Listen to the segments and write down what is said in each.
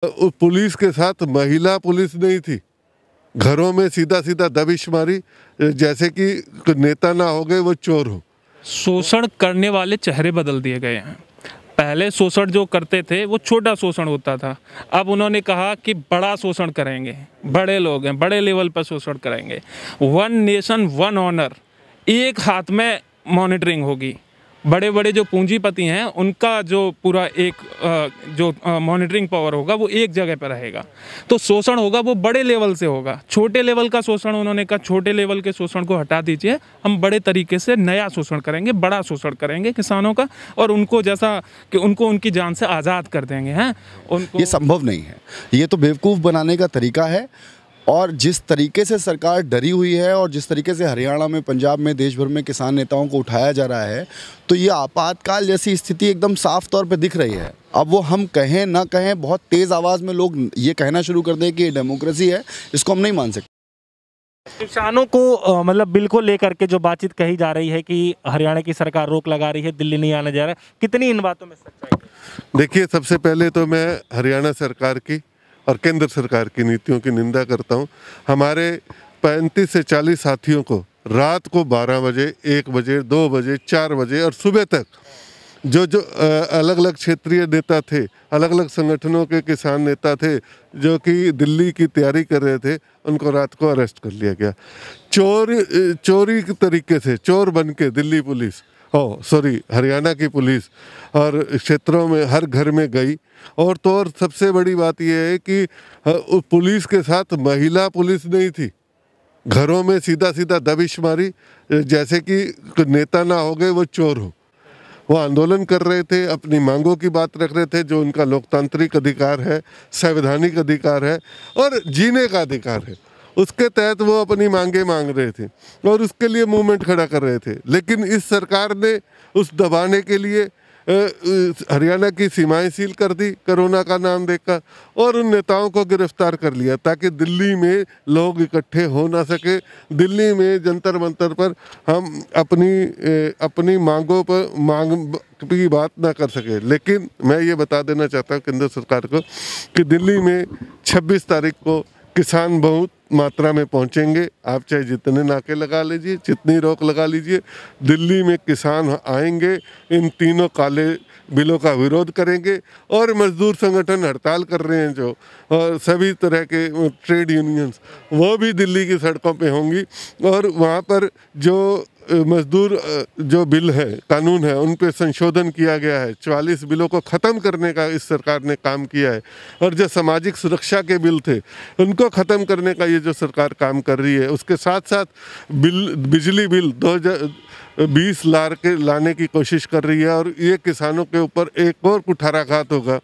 Police के साथ महिला पुलिस नहीं थी, घरों में सीधा सीधा दबिश मारी, जैसे कि नेता ना हो गए वो चोर हो। शोषण करने वाले चेहरे बदल दिए गए हैं। पहले शोषण जो करते थे वो छोटा शोषण होता था, अब उन्होंने कहा कि बड़ा शोषण करेंगे, बड़े लोग हैं, बड़े लेवल पर शोषण करेंगे। वन नेशन वन ऑनर, एक हाथ में मॉनिटरिंग होगी। बड़े बड़े जो पूंजीपति हैं उनका जो पूरा एक जो मॉनिटरिंग पावर होगा वो एक जगह पर रहेगा। तो शोषण होगा वो बड़े लेवल से होगा। छोटे लेवल का शोषण, उन्होंने कहा छोटे लेवल के शोषण को हटा दीजिए, हम बड़े तरीके से नया शोषण करेंगे, बड़ा शोषण करेंगे किसानों का, और उनको जैसा कि उनको उनकी जान से आज़ाद कर देंगे। हैं उनको ये संभव नहीं है, ये तो बेवकूफ़ बनाने का तरीका है। और जिस तरीके से सरकार डरी हुई है और जिस तरीके से हरियाणा में, पंजाब में, देश भर में किसान नेताओं को उठाया जा रहा है, तो ये आपातकाल जैसी स्थिति एकदम साफ तौर पे दिख रही है। अब वो हम कहें ना कहें, बहुत तेज़ आवाज़ में लोग ये कहना शुरू कर दें कि ये डेमोक्रेसी है, इसको हम नहीं मान सकते। किसानों को मतलब बिल को लेकर के जो बातचीत कही जा रही है कि हरियाणा की सरकार रोक लगा रही है, दिल्ली नहीं आने जा रहा है, कितनी इन बातों में सच्चाई है? देखिए, सबसे पहले तो मैं हरियाणा सरकार की और केंद्र सरकार की नीतियों की निंदा करता हूं। हमारे 35 से 40 साथियों को रात को 12 बजे, 1 बजे, 2 बजे, 4 बजे और सुबह तक जो अलग अलग क्षेत्रीय नेता थे, अलग अलग संगठनों के किसान नेता थे जो कि दिल्ली की तैयारी कर रहे थे, उनको रात को अरेस्ट कर लिया गया। चोरी के तरीके से चोर बन के दिल्ली पुलिस, हरियाणा की पुलिस और क्षेत्रों में हर घर में गई। और तो और सबसे बड़ी बात यह है कि पुलिस के साथ महिला पुलिस नहीं थी, घरों में सीधा सीधा दबिश मारी, जैसे कि नेता ना हो गए वो चोर हो। वो आंदोलन कर रहे थे, अपनी मांगों की बात रख रहे थे, जो उनका लोकतांत्रिक अधिकार है, संवैधानिक अधिकार है और जीने का अधिकार है, उसके तहत वो अपनी मांगे मांग रहे थे और उसके लिए मूवमेंट खड़ा कर रहे थे। लेकिन इस सरकार ने उस दबाने के लिए हरियाणा की सीमाएं सील कर दी कोरोना का नाम देकर, और उन नेताओं को गिरफ्तार कर लिया ताकि दिल्ली में लोग इकट्ठे हो ना सके, दिल्ली में जंतर मंतर पर हम अपनी मांगों पर मांग की बात ना कर सके। लेकिन मैं ये बता देना चाहता हूँ केंद्र सरकार को कि दिल्ली में 26 तारीख को किसान बहुत मात्रा में पहुंचेंगे। आप चाहे जितने नाके लगा लीजिए, जितनी रोक लगा लीजिए, दिल्ली में किसान आएंगे, इन तीनों काले बिलों का विरोध करेंगे। और मजदूर संगठन हड़ताल कर रहे हैं जो, और सभी तरह के ट्रेड यूनियंस, वो भी दिल्ली की सड़कों पे होंगी। और वहाँ पर जो मजदूर जो बिल है, कानून है, उन पे संशोधन किया गया है। 44 बिलों को ख़त्म करने का इस सरकार ने काम किया है। और जो सामाजिक सुरक्षा के बिल थे उनको ख़त्म करने का ये जो सरकार काम कर रही है। उसके साथ साथ बिजली बिल 2020 लाने की कोशिश कर रही है। और ये किसानों के ऊपर एक और कुठाराघात होगा,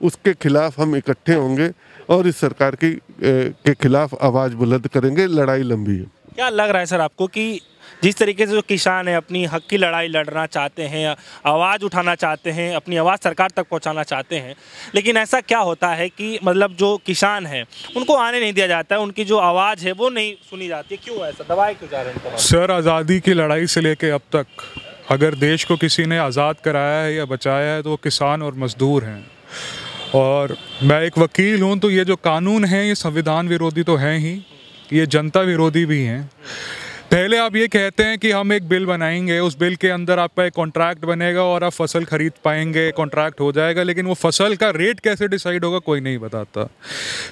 उसके खिलाफ हम इकट्ठे होंगे और इस सरकार के खिलाफ आवाज़ बुलंद करेंगे। लड़ाई लंबी है। क्या लग रहा है सर आपको कि जिस तरीके से जो किसान है अपनी हक की लड़ाई लड़ना चाहते हैं, आवाज़ उठाना चाहते हैं, अपनी आवाज़ सरकार तक पहुंचाना चाहते हैं, लेकिन ऐसा क्या होता है कि मतलब जो किसान है उनको आने नहीं दिया जाता है, उनकी जो आवाज़ है वो नहीं सुनी जाती है? क्यों ऐसा दबाए क्यों जा रहे हैं? सर, आज़ादी की लड़ाई से लेके अब तक अगर देश को किसी ने आज़ाद कराया है या बचाया है तो वो किसान और मजदूर हैं। और मैं एक वकील हूँ, तो ये जो कानून हैं ये संविधान विरोधी तो हैं ही, ये जनता विरोधी भी हैं। पहले आप ये कहते हैं कि हम एक बिल बनाएंगे, उस बिल के अंदर आपका एक कॉन्ट्रैक्ट बनेगा और आप फसल खरीद पाएंगे, कॉन्ट्रैक्ट हो जाएगा, लेकिन वो फसल का रेट कैसे डिसाइड होगा कोई नहीं बताता।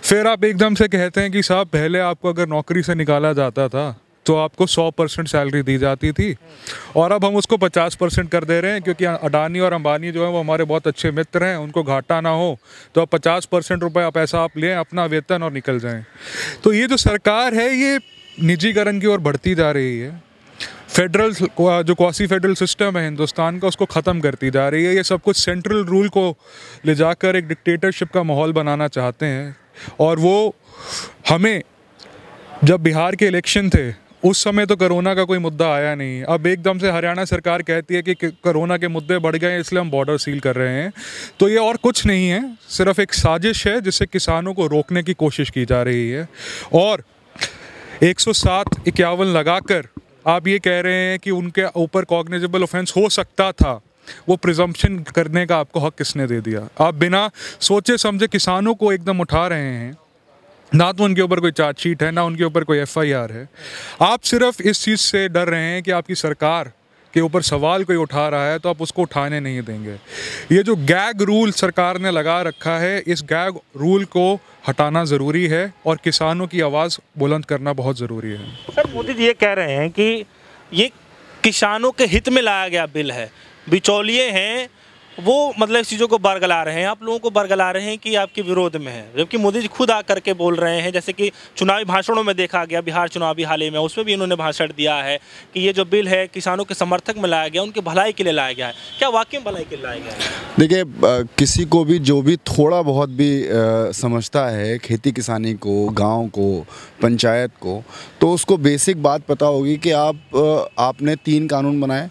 फिर आप एकदम से कहते हैं कि साहब पहले आपको अगर नौकरी से निकाला जाता था तो आपको 100% सैलरी दी जाती थी और अब हम उसको 50% कर दे रहे हैं, क्योंकि अडानी और अंबानी जो है वो हमारे बहुत अच्छे मित्र हैं, उनको घाटा ना हो तो अब 50% रुपये पैसा आप लें, अपना वेतन और निकल जाएं। तो ये जो सरकार है ये निजीकरण की ओर बढ़ती जा रही है। फेडरल जो क्वासी फेडरल सिस्टम है हिंदुस्तान का, उसको ख़त्म करती जा रही है। ये सब कुछ सेंट्रल रूल को ले जाकर एक डिक्टेटरशिप का माहौल बनाना चाहते हैं। और वो हमें, जब बिहार के इलेक्शन थे उस समय तो कोरोना का कोई मुद्दा आया नहीं, अब एकदम से हरियाणा सरकार कहती है कि कोरोना के मुद्दे बढ़ गए इसलिए हम बॉर्डर सील कर रहे हैं। तो ये और कुछ नहीं है, सिर्फ एक साजिश है जिससे किसानों को रोकने की कोशिश की जा रही है। और 107-51 लगाकर आप ये कह रहे हैं कि उनके ऊपर कॉग्निजेबल ऑफेंस हो सकता था। वो प्रिजम्पशन करने का आपको हक किसने दे दिया? आप बिना सोचे समझे किसानों को एकदम उठा रहे हैं। ना तो उनके ऊपर कोई चार्जशीट है, ना उनके ऊपर कोई FIR है। आप सिर्फ इस चीज़ से डर रहे हैं कि आपकी सरकार के ऊपर सवाल कोई उठा रहा है तो आप उसको उठाने नहीं देंगे। ये जो गैग रूल सरकार ने लगा रखा है, इस गैग रूल को हटाना ज़रूरी है और किसानों की आवाज़ बुलंद करना बहुत ज़रूरी है। सर, मोदी जी ये कह रहे हैं कि ये किसानों के हित में लाया गया बिल है, बिचौलिए हैं वो मतलब इस चीज़ों को बरगला रहे हैं, आप लोगों को बरगला रहे हैं कि आपके विरोध में है, जबकि मोदी जी खुद आकर के बोल रहे हैं। जैसे कि चुनावी भाषणों में देखा गया, बिहार चुनावी हाल ही में उसमें भी इन्होंने भाषण दिया है कि ये जो बिल है किसानों के समर्थक में लाया गया, उनके भलाई के लिए लाया गया है। क्या वाकई में भलाई के लिए लाया गया है? देखिए, किसी को भी जो भी थोड़ा बहुत भी समझता है खेती किसानी को, गांव को, पंचायत को, तो उसको बेसिक बात पता होगी कि आपने 3 कानून बनाए,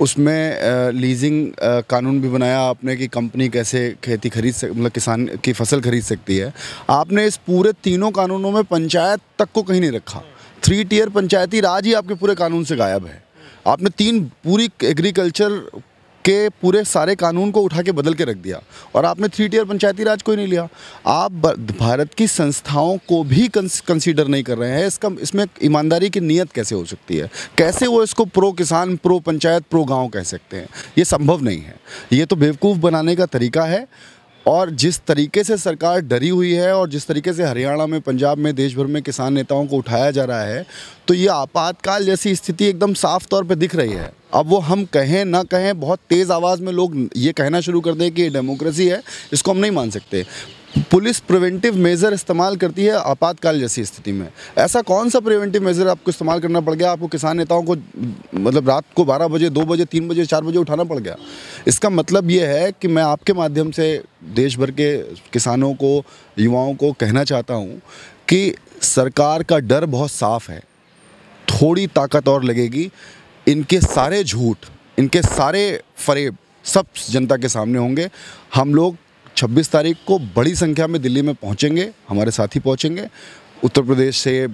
उसमें लीजिंग कानून भी बनाया आपने कि कंपनी कैसे खेती मतलब किसान की फसल खरीद सकती है। आपने इस पूरे तीनों कानूनों में पंचायत तक को कहीं नहीं रखा। 3 टियर पंचायती राज ही आपके पूरे कानून से गायब है। आपने 3 पूरी एग्रीकल्चर के पूरे सारे कानून को उठा के बदल के रख दिया और आपने 3 टियर पंचायती राज कोई नहीं लिया। आप भारत की संस्थाओं को भी कंसीडर नहीं कर रहे हैं। इसमें ईमानदारी की नीयत कैसे हो सकती है? कैसे वो इसको प्रो किसान, प्रो पंचायत, प्रो गांव कह सकते हैं? ये संभव नहीं है। ये तो बेवकूफ़ बनाने का तरीका है। और जिस तरीके से सरकार डरी हुई है और जिस तरीके से हरियाणा में, पंजाब में, देश भर में किसान नेताओं को उठाया जा रहा है, तो ये आपातकाल जैसी स्थिति एकदम साफ तौर पे दिख रही है। अब वो हम कहें ना कहें, बहुत तेज़ आवाज़ में लोग ये कहना शुरू कर दें कि ये डेमोक्रेसी है, इसको हम नहीं मान सकते। पुलिस प्रिवेंटिव मेजर इस्तेमाल करती है आपातकाल जैसी स्थिति में। ऐसा कौन सा प्रिवेंटिव मेजर आपको इस्तेमाल करना पड़ गया? आपको किसान नेताओं को मतलब रात को 12 बजे, 2 बजे, 3 बजे, 4 बजे उठाना पड़ गया? इसका मतलब ये है कि मैं आपके माध्यम से देश भर के किसानों को, युवाओं को कहना चाहता हूँ कि सरकार का डर बहुत साफ है। थोड़ी ताकत और लगेगी, इनके सारे झूठ, इनके सारे फरेब सब जनता के सामने होंगे। हम लोग 26 तारीख को बड़ी संख्या में दिल्ली में पहुंचेंगे, हमारे साथी पहुंचेंगे। उत्तर प्रदेश से,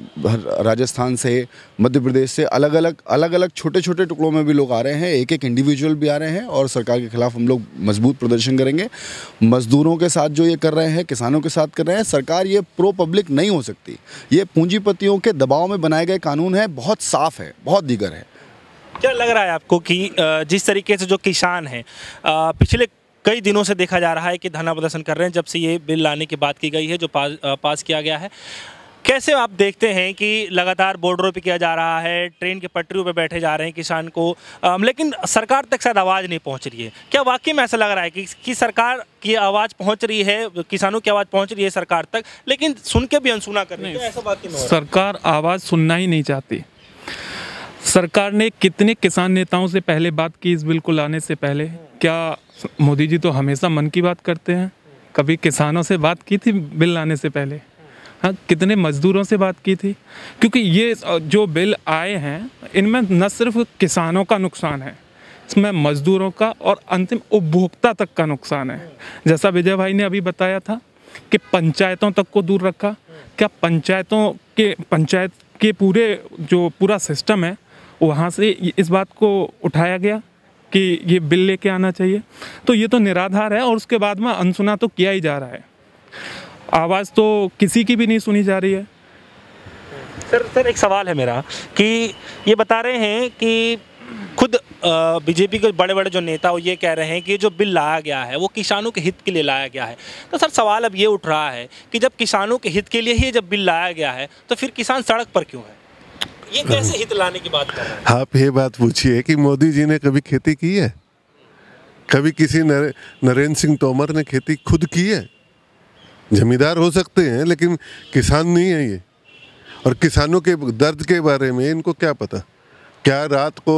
राजस्थान से, मध्य प्रदेश से, अलग अलग छोटे छोटे टुकड़ों में भी लोग आ रहे हैं, एक इंडिविजुअल भी आ रहे हैं और सरकार के खिलाफ हम लोग मजबूत प्रदर्शन करेंगे। मजदूरों के साथ जो ये कर रहे हैं, किसानों के साथ कर रहे हैं, सरकार ये प्रो पब्लिक नहीं हो सकती। ये पूंजीपतियों के दबाव में बनाए गए कानून है, बहुत साफ है, बहुत दीगर है। क्या लग रहा है आपको कि जिस तरीके से जो किसान हैं पिछले कई दिनों से देखा जा रहा है कि धरना प्रदर्शन कर रहे हैं जब से ये बिल लाने की बात की गई है, जो पास किया गया है, कैसे आप देखते हैं कि लगातार बॉर्डरों पे किया जा रहा है, ट्रेन के पटरियों पे बैठे जा रहे हैं किसान को, लेकिन सरकार तक शायद आवाज़ नहीं पहुंच रही है? क्या वाकई में ऐसा लग रहा है कि सरकार की आवाज़ पहुंच रही है, किसानों की आवाज़ पहुंच रही है सरकार तक, लेकिन सुन के भी अनसुना कर रही है? ऐसा वाकई में सरकार आवाज़ सुनना ही नहीं चाहती। सरकार ने कितने किसान नेताओं से पहले बात की इस बिल को लाने से पहले? क्या मोदी जी तो हमेशा मन की बात करते हैं, कभी किसानों से बात की थी बिल लाने से पहले? हाँ, कितने मज़दूरों से बात की थी? क्योंकि ये जो बिल आए हैं इनमें न सिर्फ किसानों का नुकसान है, इसमें मज़दूरों का और अंतिम उपभोक्ता तक का नुकसान है। जैसा विजय भाई ने अभी बताया था कि पंचायतों तक को दूर रखा। क्या पंचायत के पूरा सिस्टम है वहाँ से इस बात को उठाया गया कि ये बिल लेके आना चाहिए? तो ये तो निराधार है और उसके बाद में अनसुना तो किया ही जा रहा है। आवाज़ तो किसी की भी नहीं सुनी जा रही है। सर एक सवाल है मेरा कि ये बता रहे हैं कि खुद बीजेपी के बड़े बड़े जो नेता वो ये कह रहे हैं कि जो बिल लाया गया है वो किसानों के हित के लिए लाया गया है। तो सर सवाल अब ये उठ रहा है कि जब किसानों के हित के लिए ही जब बिल लाया गया है तो फिर किसान सड़क पर क्यों है? ये कैसे हित लाने की बात कर रहे हैं? आप ये बात पूछिए कि मोदी जी ने कभी खेती की है? कभी किसी नरेंद्र सिंह तोमर ने खेती खुद की है? जमींदार हो सकते हैं लेकिन किसान नहीं है ये। और किसानों के दर्द के बारे में इनको क्या पता? क्या रात को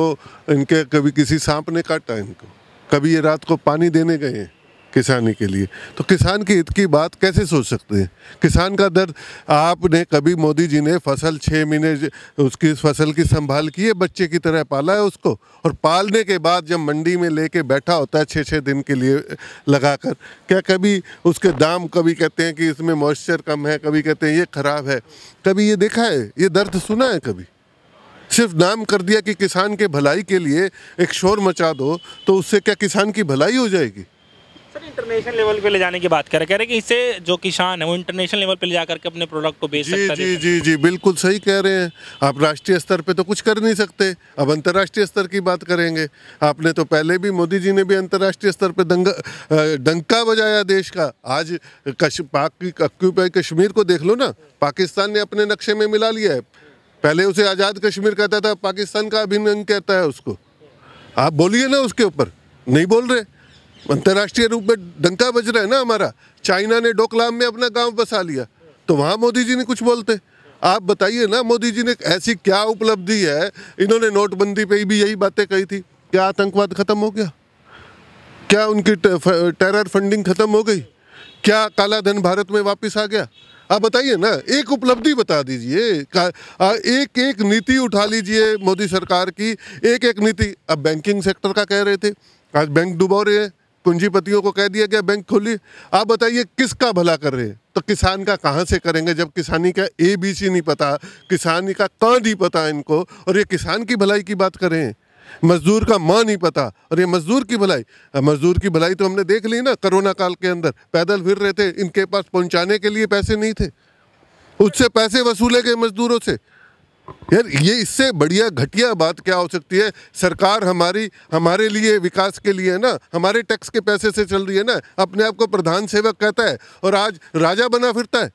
इनके कभी किसी सांप ने काटा इनको? कभी ये रात को पानी देने गए हैं किसानी के लिए? तो किसान के हित की बात कैसे सोच सकते हैं? किसान का दर्द आपने कभी, मोदी जी ने फसल 6 महीने उसकी फसल की संभाल की है, बच्चे की तरह पाला है उसको, और पालने के बाद जब मंडी में लेके बैठा होता है 6-6 दिन के लिए लगाकर, क्या कभी उसके दाम, कभी कहते हैं कि इसमें मॉइस्चर कम है, कभी कहते हैं ये खराब है, कभी ये देखा है? ये दर्द सुना है कभी? सिर्फ नाम कर दिया कि किसान के भलाई के लिए एक शोर मचा दो, तो उससे क्या किसान की भलाई हो जाएगी? सर इंटरनेशनल लेवल पे ले जाने की बात कह रहे हैं कि इससे जो किसान है वो इंटरनेशनल लेवल पे ले जा करके अपने प्रोडक्ट को बेच सकता है। जी जी जी, बिल्कुल सही कह रहे हैं आप। राष्ट्रीय स्तर पे तो कुछ कर नहीं सकते, अब अंतर्राष्ट्रीय स्तर की बात करेंगे। आपने तो पहले भी, मोदी जी ने भी अंतर्राष्ट्रीय स्तर पे डंका बजाया देश का। आज ऑक्यूपाई कश्मीर को देख लो ना, पाकिस्तान ने अपने नक्शे में मिला लिया है। पहले उसे आज़ाद कश्मीर कहता था, पाकिस्तान का अभिन्न अंग कहता है उसको। आप बोलिए ना उसके ऊपर, नहीं बोल रहे। अंतर्राष्ट्रीय रूप में डंका बज रहा है ना हमारा। चाइना ने डोकलाम में अपना गांव बसा लिया, तो वहाँ मोदी जी ने कुछ बोलते? आप बताइए ना, मोदी जी ने ऐसी क्या उपलब्धि है? इन्होंने नोटबंदी पे भी यही बातें कही थी। क्या आतंकवाद खत्म हो गया? क्या उनकी टेरर फंडिंग खत्म हो गई? क्या काला धन भारत में वापस आ गया? आप बताइए ना, एक उपलब्धि बता दीजिए, एक एक नीति उठा लीजिए मोदी सरकार की, एक एक नीति। अब बैंकिंग सेक्टर का कह रहे थे, आज बैंक डुबो रहे हैं, पूंजीपतियों को कह दिया गया बैंक खोलिए। आप बताइए किसका भला कर रहे हैं? तो किसान का कहाँ से करेंगे जब किसानी का ABC नहीं पता, किसानी का क नहीं पता इनको, और ये किसान की भलाई की बात कर रहे हैं। मजदूर का माँ नहीं पता, और ये मजदूर की भलाई। मजदूर की भलाई तो हमने देख ली ना, कोरोना काल के अंदर पैदल फिर रहे थे, इनके पास पहुंचाने के लिए पैसे नहीं थे, उससे पैसे वसूले गए मजदूरों से। यार ये इससे बढ़िया घटिया बात क्या हो सकती है? सरकार हमारे लिए, विकास के लिए है ना, हमारे टैक्स के पैसे से चल रही है ना। अपने आप को प्रधान सेवक कहता है और आज राजा बना फिरता है,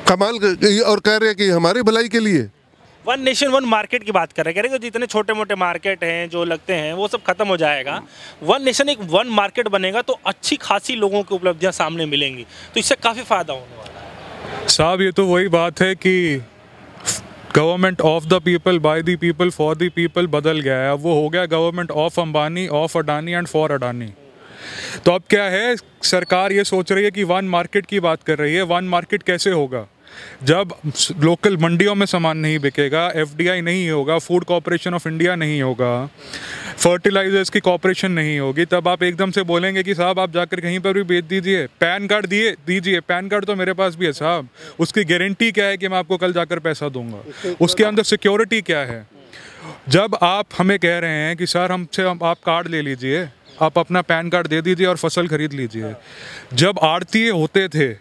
कमाल। और कह रहे हैं कि हमारी भलाई के लिए। वन नेशन वन मार्केट की बात कर रहे हैं, कह रहे हैं कि जितने छोटे मोटे मार्केट हैं जो लगते हैं वो सब खत्म हो जाएगा। वन नेशन एक वन मार्केट बनेगा तो अच्छी खासी लोगों की उपलब्धियां सामने मिलेंगी, तो इससे काफ़ी फायदा होने वाला है। साहब ये तो वही बात है कि government of the people, by the people, for the people बदल गया है। अब वो हो गया government of Ambani, of Adani and for Adani. तो अब क्या है, सरकार ये सोच रही है कि वन मार्केट की बात कर रही है। वन मार्केट कैसे होगा? जब लोकल मंडियों में सामान नहीं बिकेगा, FDI नहीं होगा, फूड कॉर्पोरेशन ऑफ इंडिया नहीं होगा, फर्टिलाइजर्स की कॉर्पोरेशन नहीं होगी, तब आप एकदम से बोलेंगे कि साहब आप जाकर कहीं पर भी बेच दीजिए, पैन कार्ड दीजिए। पैन कार्ड तो मेरे पास भी है साहब, उसकी गारंटी क्या है कि मैं आपको कल जाकर पैसा दूंगा? उसके अंदर सिक्योरिटी क्या है? जब आप हमें कह रहे हैं कि सर आप कार्ड ले लीजिए, आप अपना पैन कार्ड दे दीजिए और फसल खरीद लीजिए। जब आड़तीये होते थे,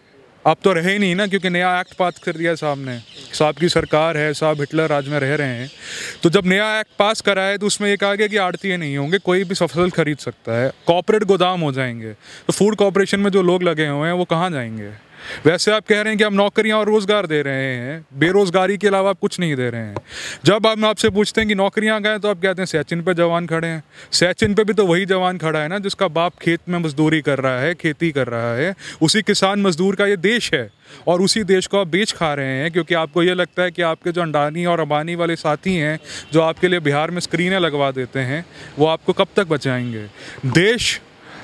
अब तो रहे ही नहीं ना, क्योंकि नया एक्ट पास कर दिया साहब ने। साहब की सरकार है, साहब हिटलर राज में रह रहे हैं। तो जब नया एक्ट पास करा है तो उसमें ये कहा गया कि आड़तीये नहीं होंगे, कोई भी फसल खरीद सकता है, कॉर्पोरेट गोदाम हो जाएंगे। तो फूड कॉर्पोरेशन में जो लोग लगे हुए हैं वो कहाँ जाएंगे? वैसे आप कह रहे हैं कि हम नौकरियां और रोज़गार दे रहे हैं, बेरोज़गारी के अलावा आप कुछ नहीं दे रहे हैं। जब हम आपसे पूछते हैं कि नौकरियां गए, तो आप कहते हैं सैचिन पे जवान खड़े हैं। सैचिन पे भी तो वही जवान खड़ा है ना जिसका बाप खेत में मजदूरी कर रहा है, खेती कर रहा है। उसी किसान मजदूर का ये देश है, और उसी देश को आप बेच खा रहे हैं, क्योंकि आपको ये लगता है कि आपके जो अडानी और अंबानी वाले साथी हैं जो आपके लिए बिहार में स्क्रीनें लगवा देते हैं, वो आपको कब तक बचाएंगे? देश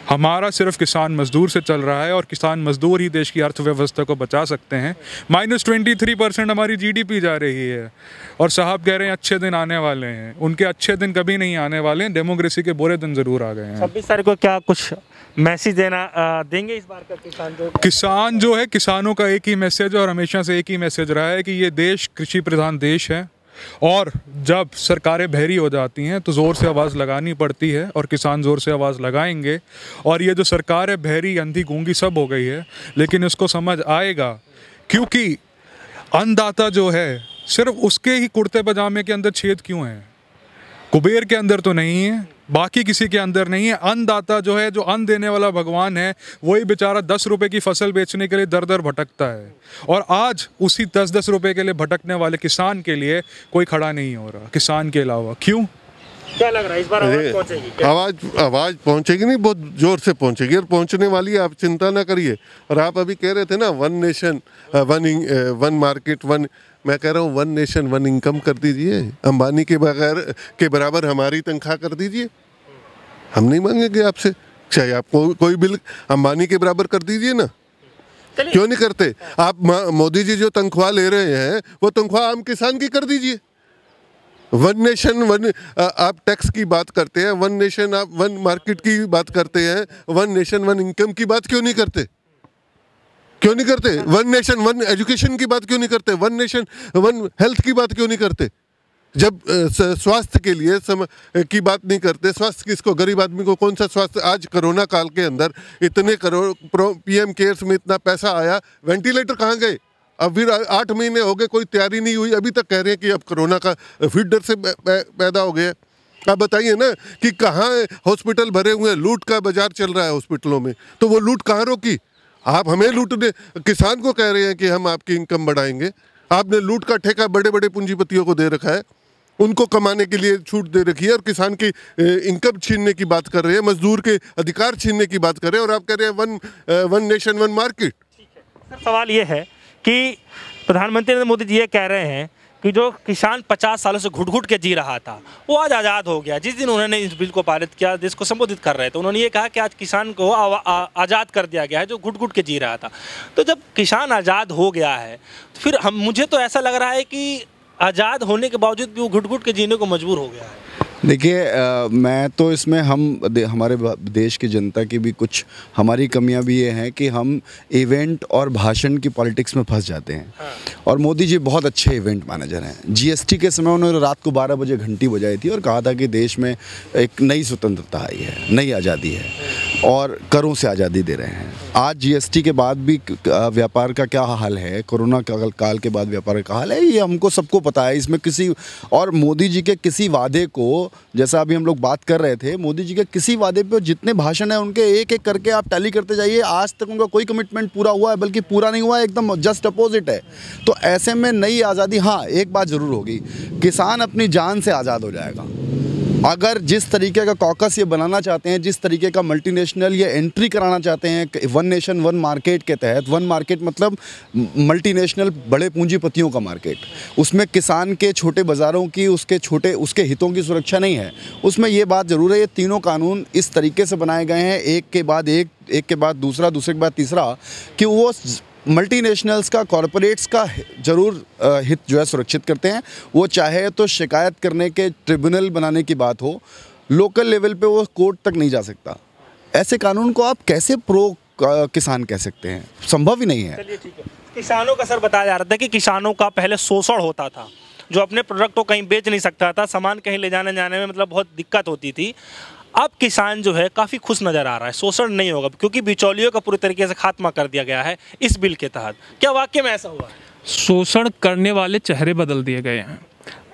हमारा सिर्फ किसान मजदूर से चल रहा है, और किसान मजदूर ही देश की अर्थव्यवस्था को बचा सकते हैं। -23% हमारी GDP जा रही है, और साहब कह रहे हैं अच्छे दिन आने वाले हैं। उनके अच्छे दिन कभी नहीं आने वाले हैं, डेमोक्रेसी के बुरे दिन ज़रूर आ गए हैं। 26 तारीख को क्या कुछ मैसेज देंगे इस बार का? किसान जो है, किसानों का एक ही मैसेज, और हमेशा से एक ही मैसेज रहा है कि ये देश कृषि प्रधान देश है, और जब सरकारें बहरी हो जाती हैं तो ज़ोर से आवाज़ लगानी पड़ती है, और किसान ज़ोर से आवाज़ लगाएंगे। और ये जो सरकार है बहरी, अंधी, गूंगी सब हो गई है, लेकिन इसको समझ आएगा, क्योंकि अन्नदाता जो है सिर्फ उसके ही कुर्ते पजामे के अंदर छेद क्यों है? कुबेर के अंदर तो नहीं है, बाकी किसी के अंदर नहीं है। अन्नदाता जो है, जो अन्न देने वाला भगवान है, वही बेचारा 10 रुपए की फसल बेचने के लिए दर दर भटकता है। और आज उसी 10-10 रुपए के लिए भटकने वाले किसान के लिए कोई खड़ा नहीं हो रहा, किसान के अलावा। क्यों? क्या लग रहा है इस बार आवाज पहुंचेगी? आवाज पहुंचेगी नहीं, बहुत जोर से पहुंचेगी, और पहुंचने वाली है, आप चिंता ना करिए। और आप अभी कह रहे थे ना, one nation one market one, मैं कह रहा हूँ वन नेशन वन इनकम कर दीजिए। अंबानी के बराबर हमारी तनख्वाह कर दीजिए, हम नहीं मांगेंगे आपसे। चाहे आप कोई बिल अंबानी के बराबर कर दीजिए ना, क्यों नहीं करते? आप मोदी जी जो तनख्वाह ले रहे हैं वो तनख्वाह आम किसान की कर दीजिए। वन नेशन वन, आप टैक्स की बात करते हैं, वन नेशन आप वन मार्केट की बात करते हैं, वन नेशन वन इनकम की बात क्यों नहीं करते? क्यों नहीं करते? वन नेशन वन एजुकेशन की बात क्यों नहीं करते? वन नेशन वन हेल्थ की बात क्यों नहीं करते? जब स्वास्थ्य के लिए की बात नहीं करते, स्वास्थ्य किसको, गरीब आदमी को कौन सा स्वास्थ्य? आज कोरोना काल के अंदर इतने करोड़ पीएम केयर्स में इतना पैसा आया, वेंटिलेटर कहाँ गए? अब फिर 8 महीने हो गए, कोई तैयारी नहीं हुई, अभी तक कह रहे हैं कि अब कोरोना का फिर डर से पैदा हो गया। आप बताइए ना कि कहाँ हॉस्पिटल भरे हुए हैं, लूट का बाजार चल रहा है हॉस्पिटलों में, तो वो लूट कहाँ रोकी? आप हमें लूटने, किसान को कह रहे हैं कि हम आपकी इनकम बढ़ाएंगे। आपने लूट का ठेका बड़े बड़े पूंजीपतियों को दे रखा है, उनको कमाने के लिए छूट दे रखी है, और किसान की इनकम छीनने की बात कर रहे हैं, मजदूर के अधिकार छीनने की बात कर रहे हैं, और आप कह रहे हैं one nation one market. Sir, सवाल ये है कि प्रधानमंत्री नरेंद्र मोदी जी ये कह रहे हैं कि जो किसान 50 सालों से घुट घुट के जी रहा था वो आज आज़ाद हो गया। जिस दिन उन्होंने इस बिल को पारित किया, देश को संबोधित कर रहे थे, उन्होंने ये कहा कि आज किसान को आज़ाद कर दिया गया है जो घुट घुट के जी रहा था। तो जब किसान आज़ाद हो गया है तो फिर मुझे तो ऐसा लग रहा है कि आज़ाद होने के बावजूद भी वो घुट घुट के जीने को मजबूर हो गया है। देखिए, मैं तो इसमें हमारे देश की जनता की भी कुछ हमारी कमियां भी ये हैं कि हम इवेंट और भाषण की पॉलिटिक्स में फंस जाते हैं। हाँ। और मोदी जी बहुत अच्छे इवेंट मैनेजर हैं। जीएसटी के समय उन्होंने रात को 12 बजे घंटी बजाई थी और कहा था कि देश में एक नई स्वतंत्रता आई है, नई आज़ादी है, और करों से आज़ादी दे रहे हैं। आज जीएसटी के बाद भी व्यापार का क्या हाल है, कोरोना काल के बाद व्यापार का हाल है, ये हमको सबको पता है। इसमें किसी और मोदी जी के किसी वादे को, जैसा अभी हम लोग बात कर रहे थे, मोदी जी के किसी वादे पे जितने भाषण हैं उनके एक एक करके आप टैली करते जाइए, आज तक उनका कोई कमिटमेंट पूरा हुआ है, बल्कि पूरा नहीं हुआ है, एकदम जस्ट अपोजिट है। तो ऐसे में नई आज़ादी, हाँ एक बात ज़रूर होगी, किसान अपनी जान से आज़ाद हो जाएगा। अगर जिस तरीके का कॉकस ये बनाना चाहते हैं, जिस तरीके का मल्टीनेशनल ये एंट्री कराना चाहते हैं वन नेशन वन मार्केट के तहत, वन मार्केट मतलब मल्टीनेशनल बड़े पूंजीपतियों का मार्केट, उसमें किसान के छोटे बाज़ारों की, उसके हितों की सुरक्षा नहीं है। उसमें ये बात ज़रूर है, ये तीनों कानून इस तरीके से बनाए गए हैं, एक के बाद दूसरा, दूसरे के बाद तीसरा, कि वो मल्टीनेशनल्स का, कॉरपोरेट्स का ज़रूर हित जो है सुरक्षित करते हैं। वो चाहे तो शिकायत करने के ट्रिब्यूनल बनाने की बात हो, लोकल लेवल पे वो कोर्ट तक नहीं जा सकता। ऐसे कानून को आप कैसे किसान कह सकते हैं? संभव ही नहीं है। चलिए ठीक है। किसानों का सर बताया जा रहा था कि किसानों का पहले शोषण होता था, जो अपने प्रोडक्ट को कहीं बेच नहीं सकता था, सामान कहीं ले जाने में मतलब बहुत दिक्कत होती थी। अब किसान जो है काफ़ी खुश नज़र आ रहा है, शोषण नहीं होगा, क्योंकि बिचौलियों का पूरी तरीके से खात्मा कर दिया गया है इस बिल के तहत। क्या वाकई में ऐसा हुआ है? शोषण करने वाले चेहरे बदल दिए गए हैं।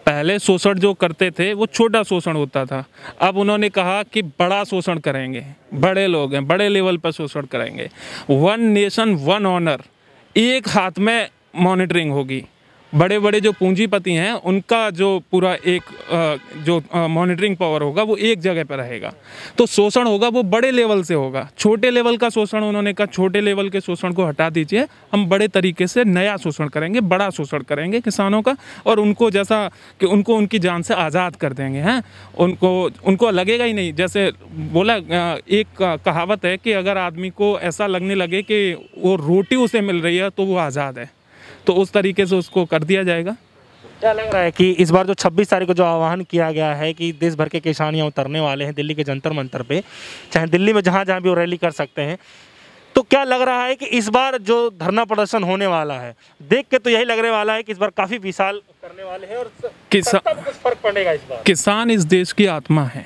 पहले शोषण जो करते थे वो छोटा शोषण होता था, अब उन्होंने कहा कि बड़ा शोषण करेंगे, बड़े लोग हैं, बड़े लेवल पर शोषण करेंगे। वन नेशन वन ऑनर, एक हाथ में मॉनिटरिंग होगी। बड़े बड़े जो पूंजीपति हैं उनका जो पूरा एक मॉनिटरिंग पावर होगा वो एक जगह पर रहेगा। तो शोषण होगा वो बड़े लेवल से होगा। छोटे लेवल का शोषण, उन्होंने कहा छोटे लेवल के शोषण को हटा दीजिए, हम बड़े तरीके से नया शोषण करेंगे, बड़ा शोषण करेंगे किसानों का, और उनको जैसा कि उनको उनकी जान से आज़ाद कर देंगे। हैं, उनको लगेगा ही नहीं। जैसे बोला, एक कहावत है कि अगर आदमी को ऐसा लगने लगे कि वो रोटी उसे मिल रही है तो वो आज़ाद है, तो उस तरीके से उसको कर दिया जाएगा। क्या लग रहा है कि इस बार जो 26 तारीख को जो आह्वान किया गया है कि देश भर के किसान यहाँ उतरने वाले हैं दिल्ली के जंतर मंतर पे, चाहे दिल्ली में जहाँ जहाँ भी वो रैली कर सकते हैं, तो क्या लग रहा है कि इस बार जो धरना प्रदर्शन होने वाला है, देख के तो यही लगने वाला है कि इस बार काफ़ी विशाल करने वाले हैं और सत्ता में कुछ फर्क पड़ेगा इस बार? किसान इस देश की आत्मा है,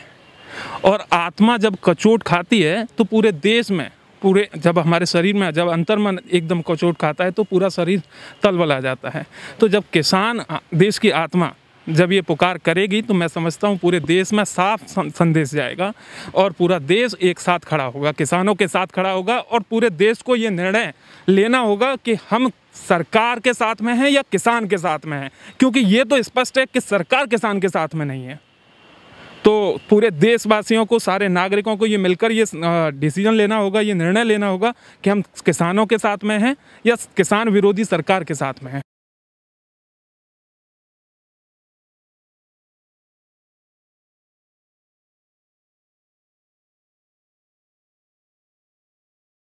और आत्मा जब कचोट खाती है तो पूरे देश में, पूरे जब हमारे शरीर में, जब अंतर्मन एकदम कचोट खाता है तो पूरा शरीर तलबला जाता है। तो जब किसान, देश की आत्मा जब ये पुकार करेगी तो मैं समझता हूँ पूरे देश में साफ संदेश जाएगा और पूरा देश एक साथ खड़ा होगा, किसानों के साथ खड़ा होगा, और पूरे देश को ये निर्णय लेना होगा कि हम सरकार के साथ में हैं या किसान के साथ में हैं, क्योंकि ये तो स्पष्ट है कि सरकार किसान के साथ में नहीं है। तो पूरे देशवासियों को, सारे नागरिकों को ये मिलकर ये डिसीजन लेना होगा, ये निर्णय लेना होगा कि हम किसानों के साथ में हैं या किसान विरोधी सरकार के साथ में हैं।